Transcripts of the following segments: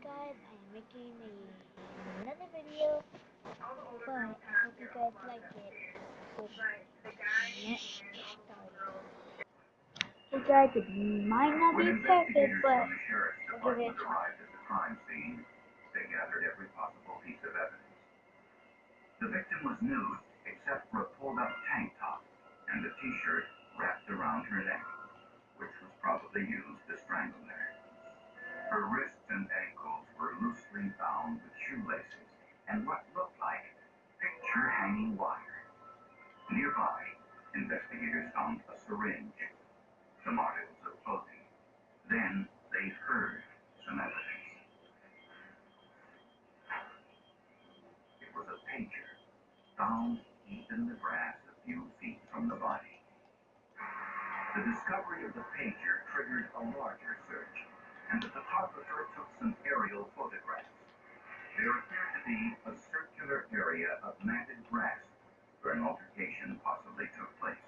guys, I am making another video, but I hope you guys like it. So let's get started. Hey guys, it might not be perfect, but we'll give it a try. They gathered every possible piece of evidence. The victim was nude except for a pulled-up tank top and a t-shirt wrapped around her neck, which was probably used to strangle her. Her wrists and ankles were loosely bound with shoelaces and what looked like picture-hanging wire. Nearby, investigators found a syringe, some articles of clothing. Then they heard some evidence. It was a pager, found deep in the grass a few feet from the body. The discovery of the pager triggered a larger search, and the photographer took some aerial photographs. There appeared to be a circular area of matted grass where an altercation possibly took place.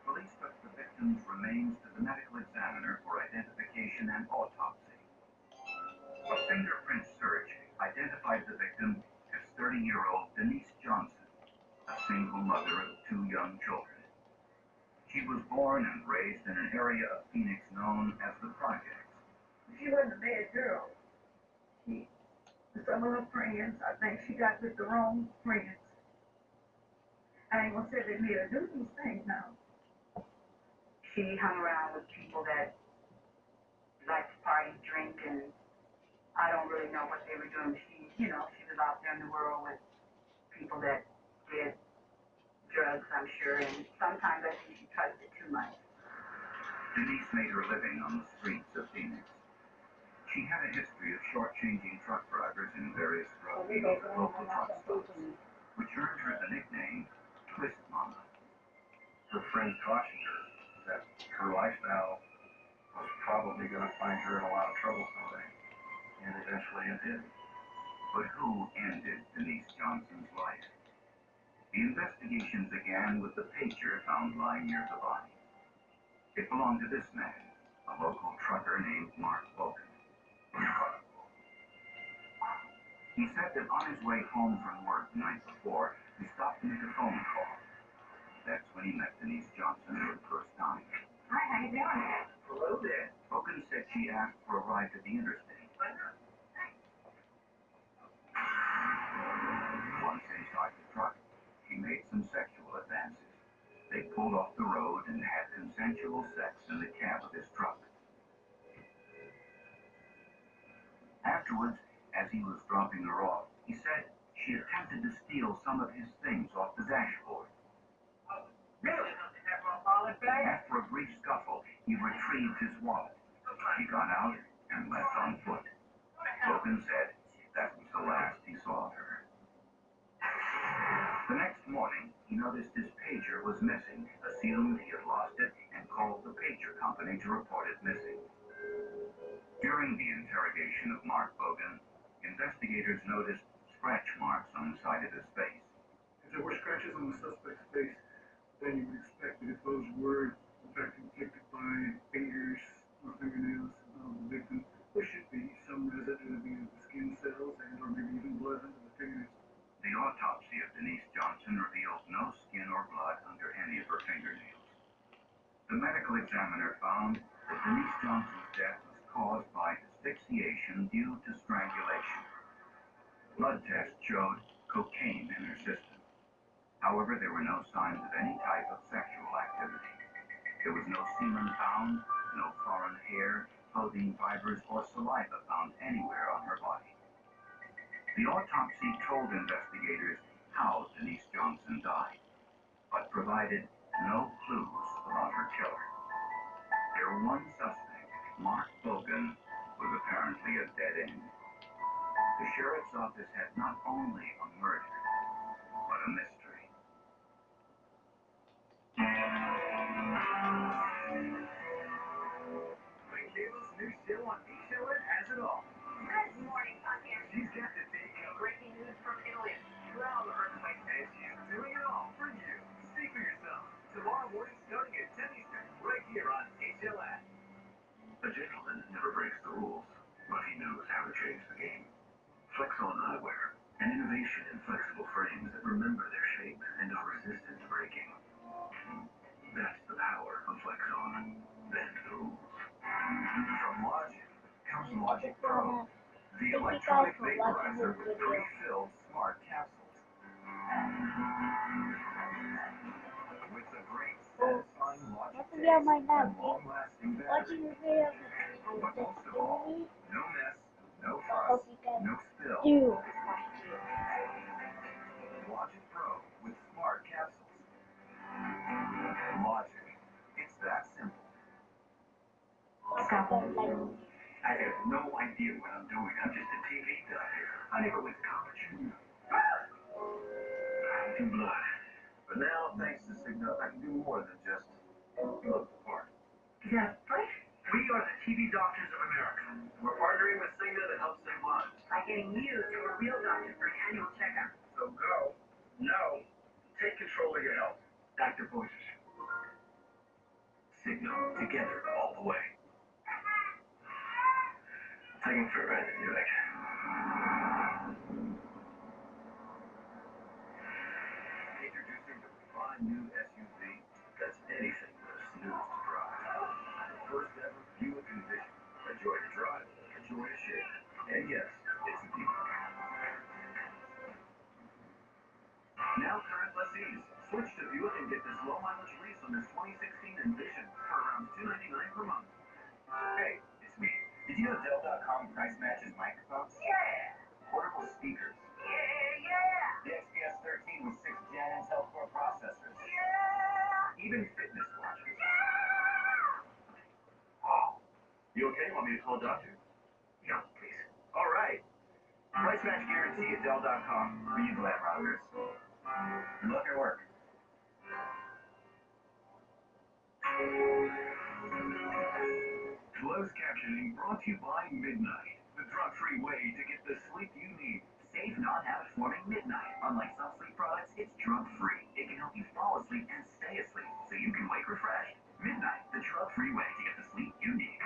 Police took the victim's remains to the medical examiner for identification and autopsy. A fingerprint search identified the victim as 30-year-old Denise Johnson, a single mother of two young children. She was born and raised in an area of Phoenix known as the Projects. She wasn't a bad girl. Some of her friends, I think she got with the wrong friends. I ain't gonna say they made her do these things now. She hung around with people that liked to party, drink, and I don't really know what they were doing. She was out there in the world with people that did drugs, I'm sure, and sometimes I think she touched it too much. Denise made her living on the streets of Phoenix. She had a history of shortchanging truck drivers in various drug deals at local truck stops, which earned her the nickname Twist Mama. Her friends cautioned her that her lifestyle was probably going to find her in a lot of trouble someday, and eventually it did. But who ended Denise Johnson's life? The investigation began with the pager found lying near the body. It belonged to this man, a local trucker named Mark Bogan. He said that on his way home from work the night before, he stopped to make a phone call. That's when he met Denise Johnson for the first time. Hi, how you doing? Hello there. Bogan said she asked for a ride to the interstate. Once inside the truck, she made some sexual advances. They pulled off the road and had consensual sex in the cab of his truck. Afterwards, as he was dropping her off, he said she attempted to steal some of his things off the dashboard. Really? After a brief scuffle, he retrieved his wallet. She got out and left on foot. Bogan said that was the last he saw of her. The next morning, he noticed his pager was missing, assumed he had lost it, and called the pager company to report it missing. During the interrogation of Mark Bogan, investigators noticed scratch marks on the side of his face. If there were scratches on the suspect's face, then you would expect that if those were, in fact, inflicted by fingers or fingernails of the victim, there should be some residue of either the skin cells and or maybe even blood under the fingernails. The autopsy of Denise Johnson revealed no skin or blood under any of her fingernails. The medical examiner found that Denise Johnson's death was caused by asphyxiation due to strangulation. Blood tests showed cocaine in her system. However, there were no signs of any type of sexual activity. There was no semen found, no foreign hair, clothing fibers, or saliva found anywhere on her body. The autopsy told investigators how Denise Johnson died, but provided no clues about her killer. Their one suspect, Mark Bogan, was apparently a dead end. The sheriff's office had not only a murder, but a mystery. Cable's new show on D-Show has it all. Good morning, Tanya. She's got the big Breaking news from Italy. 2-hour earthquake, and she's doing it all for you. See for yourself. So Flexon eyewear, an innovation in flexible frames that remember their shape and are resistant to breaking. That's the power of Flexon. Bend the rules. From Logic comes Logic Pro, the Thank you guys electronic for watching vaporizer this with video. pre-filled smart capsules. With a great satisfying Logic What video taste might not and be long-lasting watching battery. this video because But I most of all, just no mess, no I fuss, hope you guys no spill. do watch it. Logic Pro with smart capsules. Logic. It's that simple. Stop it, like, I have no idea what I'm doing. I'm just a TV guy. I never went to college. Too blood. But now, thanks to Cigna, I can do more than just look the part. Yes, please. We are the TV Doctors of America. We're partnering with Cigna to help save lives. By getting you to a real doctor for an annual checkup. So go, no, take control of your health. Dr. Voices. Cigna, together, all the way. Taking for a ride in Buick. Introducing the refined new SUV that's anything but a snooze to drive. The first ever Buick Envision. A joy to drive, a joy to share. And yes, it's a Buick. Now current lessees. Switch to Buick and get this low mileage lease on this 2016 Envision for around $299 per month. Hey, it's me. Did you know Dell.com price matches microphones? Yeah. Portable speakers. Yeah. The XPS 13 with 6th gen Intel Core processors. Yeah. Even fitness watches. Wow. You okay? Want me to call a doctor? No, please. All right. Price match guarantee at Dell.com. Are you glad, Rogers? Love your work. Closed captioning brought to you by Midnight, the drug-free way to get the sleep you need. Safe, non-habit-forming Midnight. Unlike some sleep products, it's drug-free. It can help you fall asleep and stay asleep, so you can wake refreshed. Midnight, the drug-free way to get the sleep you need.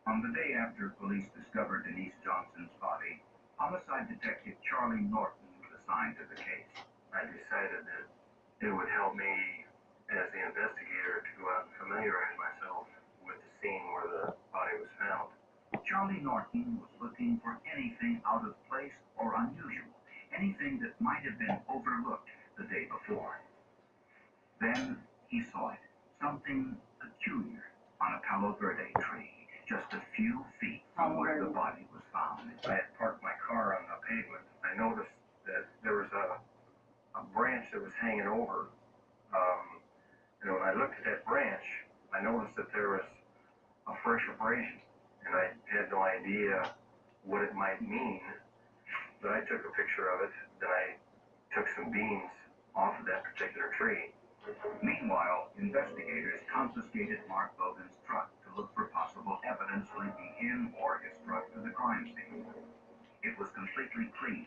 On the day after police discovered Denise Johnson's body, homicide detective Charlie Norton was assigned to the case. I decided that it would help me as the investigator to go out and familiarize myself with the scene where the body was found. Charlie Norton was looking for anything out of place or unusual, anything that might have been overlooked the day before. Then he saw it, something peculiar on a Palo Verde tree, just a few feet from where the body was found. I had parked my car on the pavement. I noticed that there was a branch that was hanging over. And when I looked at that branch, I noticed that there was a fresh abrasion, and I had no idea what it might mean. But I took a picture of it, then I took some beams off of that particular tree. Meanwhile, investigators confiscated Mark Bogan's truck to look for possible evidence linking him or his truck to the crime scene. It was completely clean.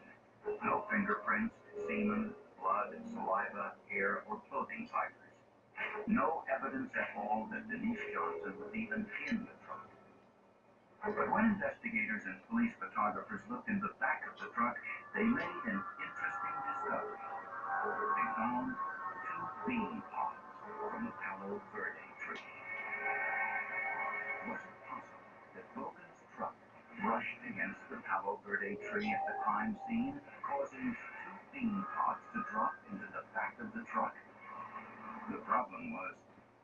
No fingerprints, semen, blood, saliva, hair, or clothing fibers. No evidence at all that Denise Johnson was even in the truck. But when investigators and police photographers looked in the back of the truck, they made an interesting discovery. They found 2 bean pods from the Palo Verde tree. Was it possible that Bogan's truck brushed against the Palo Verde tree at the crime scene, causing 2 bean pods to drop into the back of the truck? The problem was,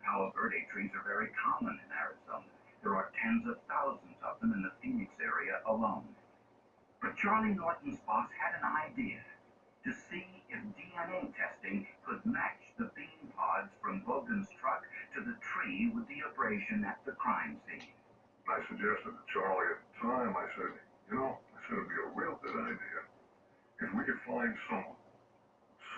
Palo Verde trees are very common in Arizona. There are tens of thousands of them in the Phoenix area alone. But Charlie Norton's boss had an idea to see if DNA testing could match the bean pods from Bogan's truck to the tree with the abrasion at the crime scene. I suggested to Charlie at the time, I said it'd be a real good idea if we could find someone,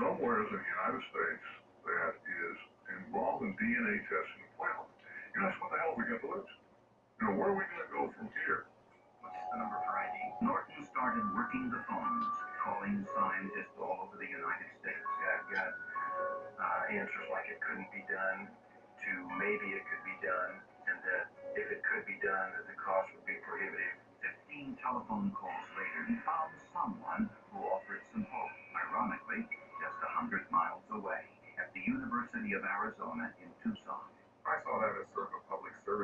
somewhere in the United States that is involved in DNA testing and planning. That's what the hell we got to lose. Where are we going to go from here? What's the number for ID? Norton started working the phones, calling scientists all over the United States. I've got answers like it couldn't be done to maybe it could be done and that if it could be done, that the cost would be prohibitive. 15 telephone calls later, he found someone who offered some hope, ironically, just 100 miles away, at the University of Arizona in Tucson. I saw that as sort of a public service